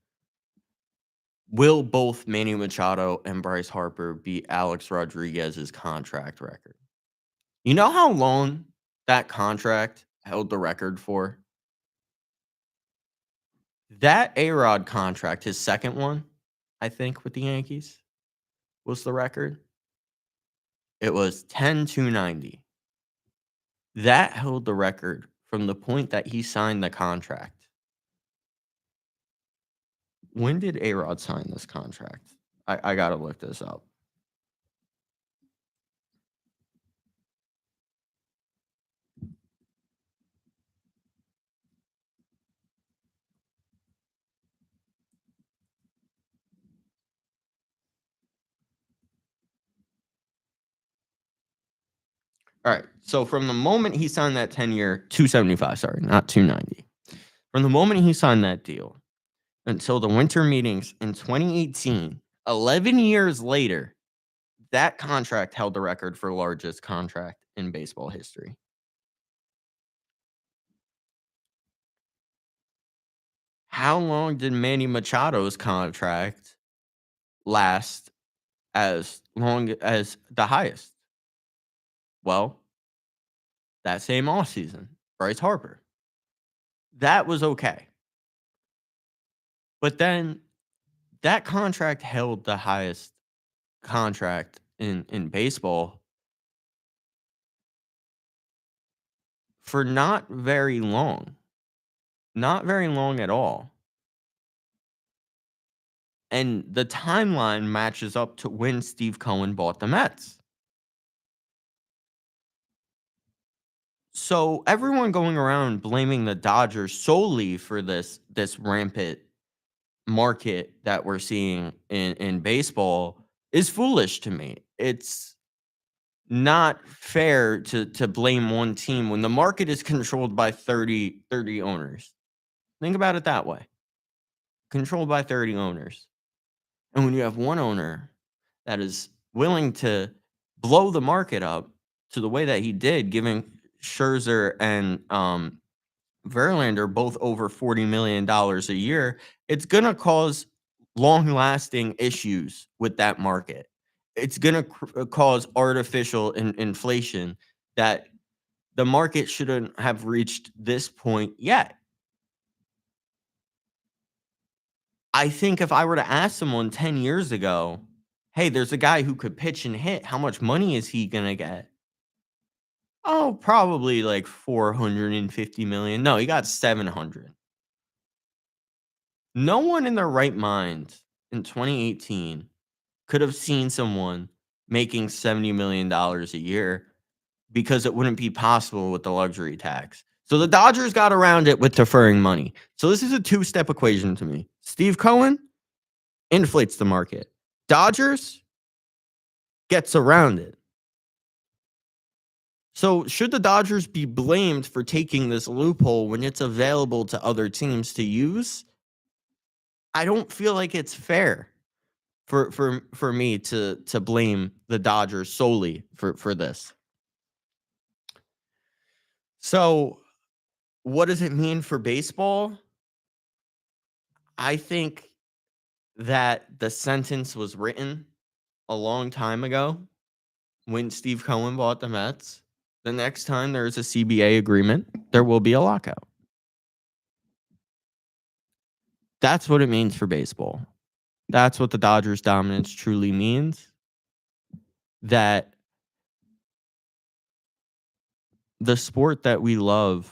will both Manny Machado and Bryce Harper beat Alex Rodriguez's contract record? You know how long that contract held the record for? That A-Rod contract, his second one, I think, with the Yankees, was the record. It was 10,290. That held the record from the point that he signed the contract. When did A-Rod sign this contract? I gotta look this up. All right. So from the moment he signed that 10-year, 275, sorry, not 290. From the moment he signed that deal until the winter meetings in 2018, 11 years later, that contract held the record for largest contract in baseball history. How long did Manny Machado's contract last as long as the highest? Well, that same offseason, Bryce Harper. That was okay. But then that contract held the highest contract in baseball for not very long. Not very long at all. And the timeline matches up to when Steve Cohen bought the Mets. So everyone going around blaming the Dodgers solely for this rampant market that we're seeing in baseball is foolish to me. It's not fair to blame one team when the market is controlled by 30 owners. Think about it that way. Controlled by 30 owners. And when you have one owner that is willing to blow the market up to the way that he did, giving Scherzer and Verlander both over $40 million a year, it's going to cause long-lasting issues with that market. It's going to cause artificial inflation that the market shouldn't have reached this point yet. I think if I were to ask someone 10 years ago, hey, there's a guy who could pitch and hit, how much money is he going to get? Oh, probably like 450 million. No, he got 700. No one in their right mind in 2018 could have seen someone making $70 million a year because it wouldn't be possible with the luxury tax. So the Dodgers got around it with deferring money. So this is a two-step equation to me. Steve Cohen inflates the market. Dodgers gets around it. So should the Dodgers be blamed for taking this loophole when it's available to other teams to use? I don't feel like it's fair for me to blame the Dodgers solely for this. So what does it mean for baseball? I think that the sentence was written a long time ago when Steve Cohen bought the Mets. The next time there is a CBA agreement, there will be a lockout. That's what it means for baseball. That's what the Dodgers' dominance truly means. That the sport that we love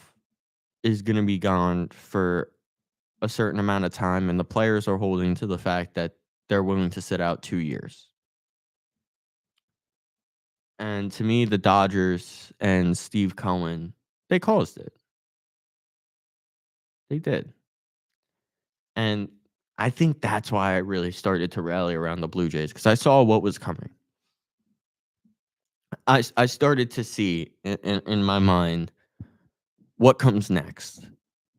is going to be gone for a certain amount of time, and the players are holding to the fact that they're willing to sit out 2 years. And to me, the Dodgers and Steve Cohen, they caused it. They did. And I think that's why I really started to rally around the Blue Jays, because I saw what was coming. I started to see in my mind what comes next.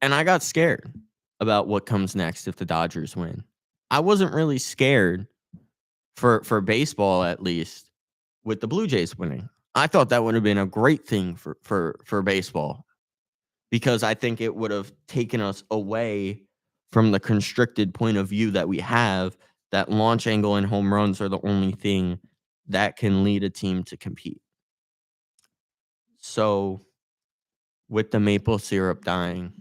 And I got scared about what comes next if the Dodgers win. I wasn't really scared for baseball, at least, with the Blue Jays winning. I thought that would have been a great thing for baseball, because I think it would have taken us away from the constricted point of view that we have, that launch angle and home runs are the only thing that can lead a team to compete. So with the maple syrup dying,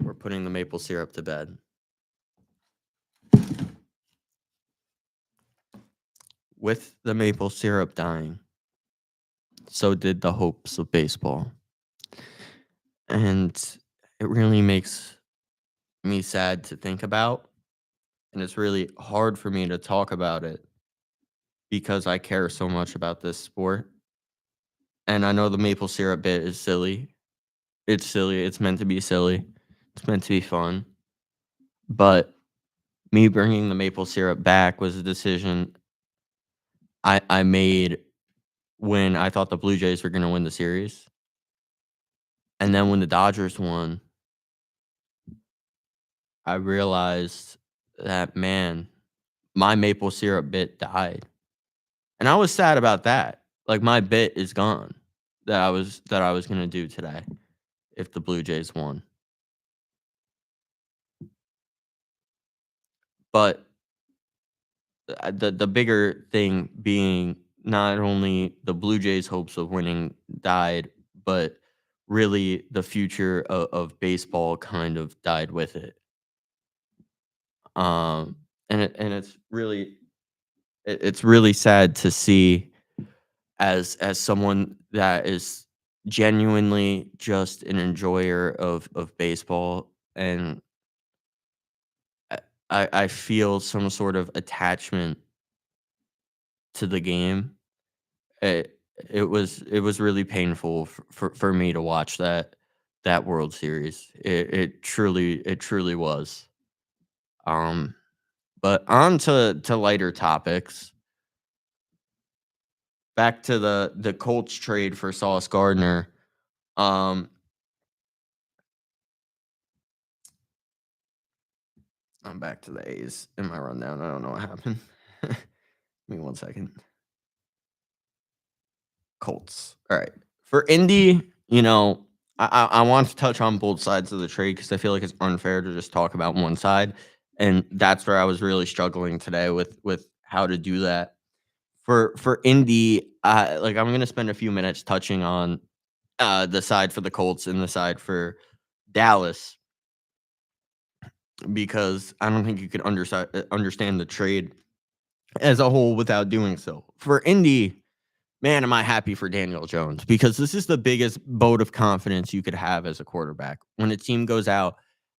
we're putting the maple syrup to bed. With the maple syrup dying, so did the hopes of baseball. And it really makes me sad to think about. And it's really hard for me to talk about it because I care so much about this sport. And I know the maple syrup bit is silly. It's silly. It's meant to be silly. It's meant to be fun. But me bringing the maple syrup back was a decision I made when I thought the Blue Jays were going to win the series. And then when the Dodgers won, I realized that, man, my maple syrup bit died. And I was sad about that. Like, my bit is gone that I was gonna do today if the Blue Jays won. But, the bigger thing being not only the Blue Jays' hopes of winning died, but really the future of baseball kind of died with it. And it's really sad to see as someone that is genuinely just an enjoyer of baseball, and I I feel some sort of attachment to the game. It it was really painful for me to watch that World Series. It truly was. Um, but on to lighter topics. Back to the Colts trade for Sauce Gardner. Um, I'm back to the A's in my rundown. I don't know what happened. Give me 1 second. Colts. All right. For Indy, I want to touch on both sides of the trade because I feel like it's unfair to just talk about one side, and that's where I was really struggling today with how to do that. For Indy, I'm gonna spend a few minutes touching on the side for the Colts and the side for Dallas because I don't think you could understand the trade as a whole without doing so. For Indy, man, am I happy for Daniel Jones because this is the biggest vote of confidence you could have as a quarterback. When a team goes out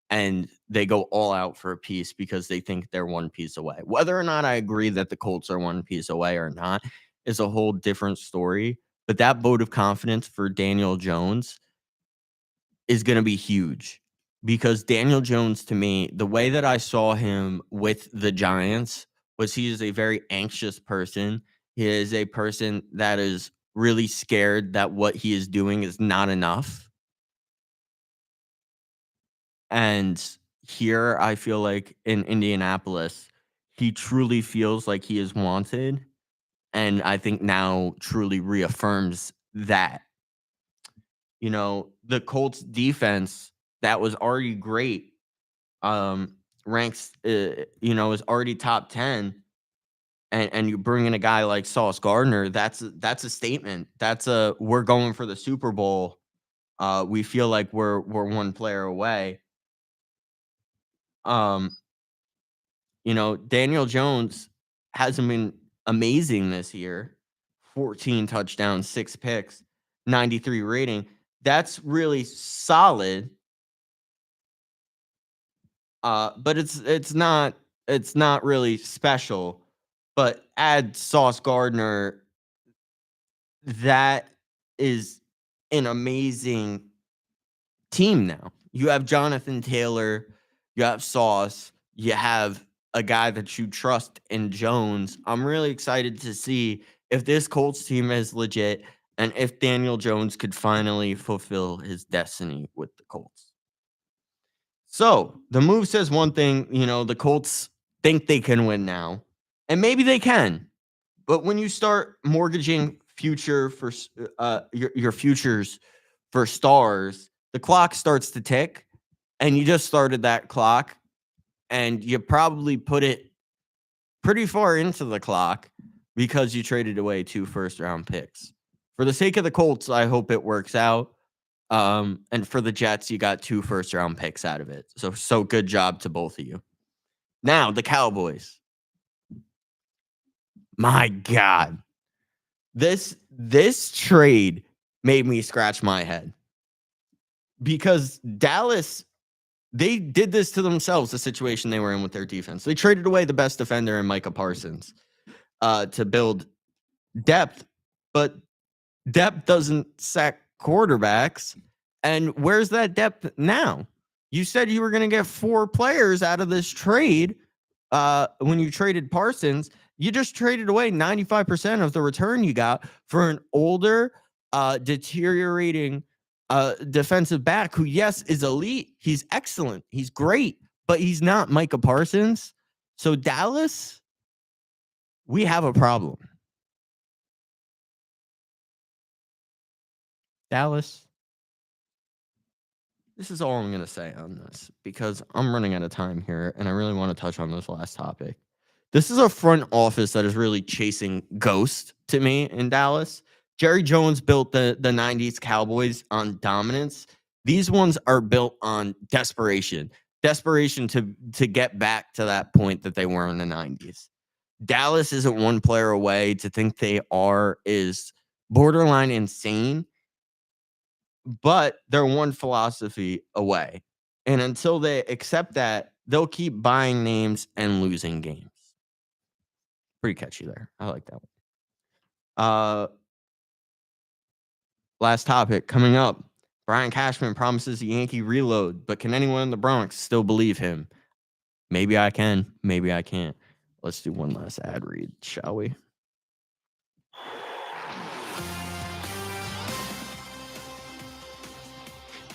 and they go all out for a piece because they think they're one piece away. Whether or not I agree that the Colts are one piece away or not is a whole different story. But that vote of confidence for Daniel Jones is going to be huge because Daniel Jones, to me, the way that I saw him with the Giants was he is a very anxious person. He is a person that is really scared that what he is doing is not enough. And here I feel like in Indianapolis, he truly feels like he is wanted. And I think now truly reaffirms that. The Colts defense that was already great, ranks, is already top 10. And you bring in a guy like Sauce Gardner, that's a statement. We're going for the Super Bowl. We feel like we're one player away. Um, Daniel Jones hasn't been amazing this year. 14 touchdowns, 6 picks, 93 rating. That's really solid. But it's not really special. But add Sauce Gardner, that is an amazing team now. You have Jonathan Taylor, you have Sauce, you have a guy that you trust in Jones. I'm really excited to see if this Colts team is legit and if Daniel Jones could finally fulfill his destiny with the Colts. So the move says one thing, the Colts think they can win now, and maybe they can. But when you start mortgaging your futures for stars, the clock starts to tick, and you just started that clock, and you probably put it pretty far into the clock because you traded away 2 first-round picks. For the sake of the Colts, I hope it works out. And for the Jets, you got 2 first-round picks out of it. So good job to both of you. Now, the Cowboys. My God. This trade made me scratch my head because Dallas, they did this to themselves, the situation they were in with their defense. They traded away the best defender in Micah Parsons to build depth, but depth doesn't sack quarterbacks. And where's that depth now? You said you were going to get 4 players out of this trade when you traded Parsons. You just traded away 95% of the return you got for an older, deteriorating defensive back who, yes, is elite. He's excellent. He's great. but he's not Micah Parsons. So Dallas, we have a problem. Dallas, this is all I'm going to say on this because I'm running out of time here and I really want to touch on this last topic. This is a front office that is really chasing ghosts to me in Dallas. Jerry Jones built the 90s Cowboys on dominance. These ones are built on desperation to get back to that point that they were in the 90s. Dallas isn't one player away. To think they are is borderline insane, but they're one philosophy away. And until they accept that, they'll keep buying names and losing games. Pretty catchy there. I like that one. Last topic coming up. Brian Cashman promises a Yankee reload, but can anyone in the Bronx still believe him? Maybe I can. Maybe I can't. Let's do one last ad read, shall we?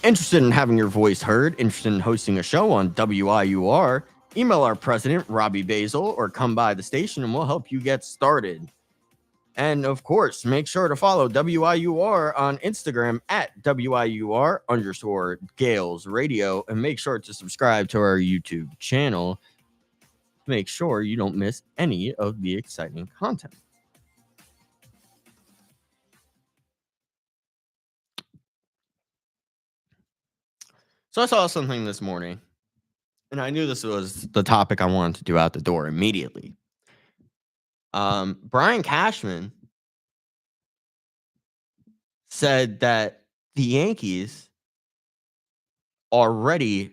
Interested in having your voice heard? Interested in hosting a show on WIUR? Email our president, Robbie Basil, or come by the station and we'll help you get started. And of course, make sure to follow WIUR on Instagram at WIUR_Gales Radio and make sure to subscribe to our YouTube channel. Make sure you don't miss any of the exciting content. So I saw something this morning, and I knew this was the topic I wanted to do out the door immediately. Brian Cashman said that the Yankees are ready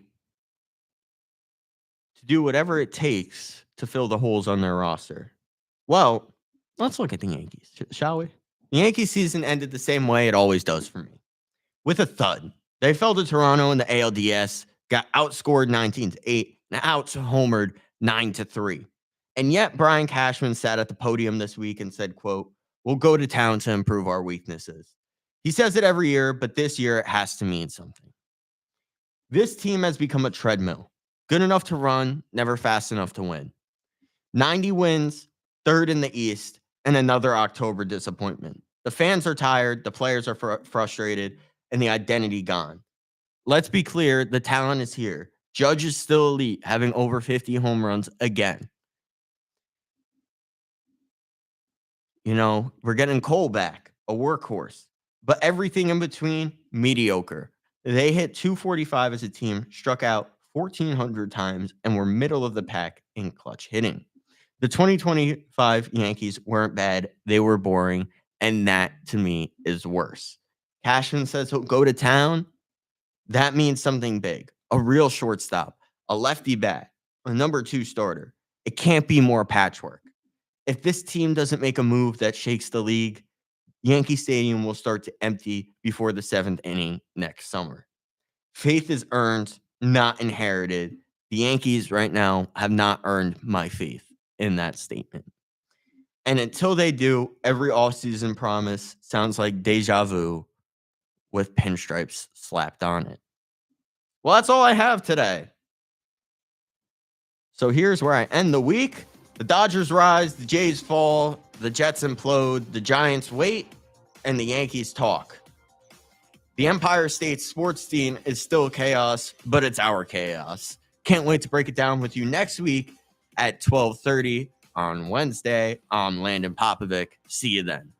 to do whatever it takes to fill the holes on their roster. Well, let's look at the Yankees, shall we? The Yankee season ended the same way it always does for me, with a thud. They fell to Toronto in the ALDS, got outscored 19-8, and out-homered 9-3. And yet Brian Cashman sat at the podium this week and said, quote, "We'll go to town to improve our weaknesses." He says it every year, but this year it has to mean something. This team has become a treadmill. Good enough to run, never fast enough to win. 90 wins, third in the East, and another October disappointment. The fans are tired, the players are frustrated, and the identity gone. Let's be clear, the talent is here. Judge is still elite, having over 50 home runs again. You know, we're getting Cole back, a workhorse. But everything in between, mediocre. They hit 245 as a team, struck out 1,400 times, and were middle of the pack in clutch hitting. The 2025 Yankees weren't bad. They were boring. And that, to me, is worse. Cashman says he'll go to town. That means something big. A real shortstop, a lefty bat, a number 2 starter. It can't be more patchwork. If this team doesn't make a move that shakes the league, Yankee Stadium will start to empty before the 7th inning next summer. Faith is earned, not inherited. The Yankees right now have not earned my faith in that statement. And until they do, every offseason promise sounds like deja vu with pinstripes slapped on it. Well, that's all I have today. So here's where I end the week. The Dodgers rise, the Jays fall, the Jets implode, the Giants wait, and the Yankees talk. The Empire State sports team is still chaos, but it's our chaos. Can't wait to break it down with you next week at 12:30 on Wednesday. I'm Landon Popovic. See you then.